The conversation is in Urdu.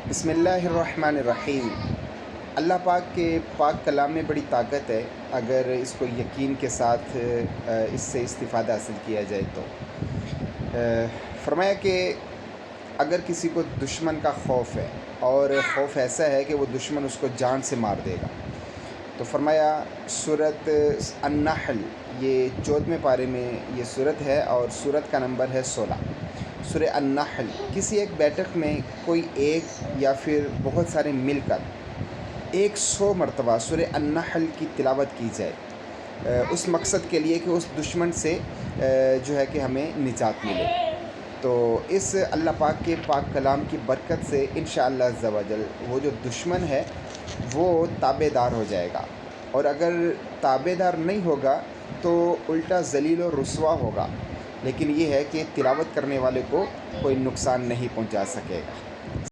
بسم اللہ الرحمن الرحیم۔ اللہ پاک کے پاک کلام میں بڑی طاقت ہے اگر اس کو یقین کے ساتھ اس سے استفادہ حاصل کیا جائے تو۔ فرمایا کہ اگر کسی کو دشمن کا خوف ہے اور خوف ایسا ہے کہ وہ دشمن اس کو جان سے مار دے گا، تو فرمایا سورۃ النحل یہ 14ویں پارے میں یہ سورت ہے اور سورت کا نمبر ہے 16۔ سورہ النحل، کسی ایک بیٹھک میں کوئی ایک یا پھر بہت سارے مل کر 100 مرتبہ سورہ النحل کی تلاوت کی جائے اس مقصد کے لیے کہ اس دشمن سے جو ہے کہ ہمیں نجات ملے، تو اس اللہ پاک کے پاک کلام کی برکت سے انشاءاللہ عز و جل وہ جو دشمن ہے وہ تابع دار ہو جائے گا، اور اگر تابع دار نہیں ہوگا تو الٹا ذلیل و رسوا ہوگا، لیکن یہ ہے کہ تلاوت کرنے والے کو کوئی نقصان نہیں پہنچا سکے گا۔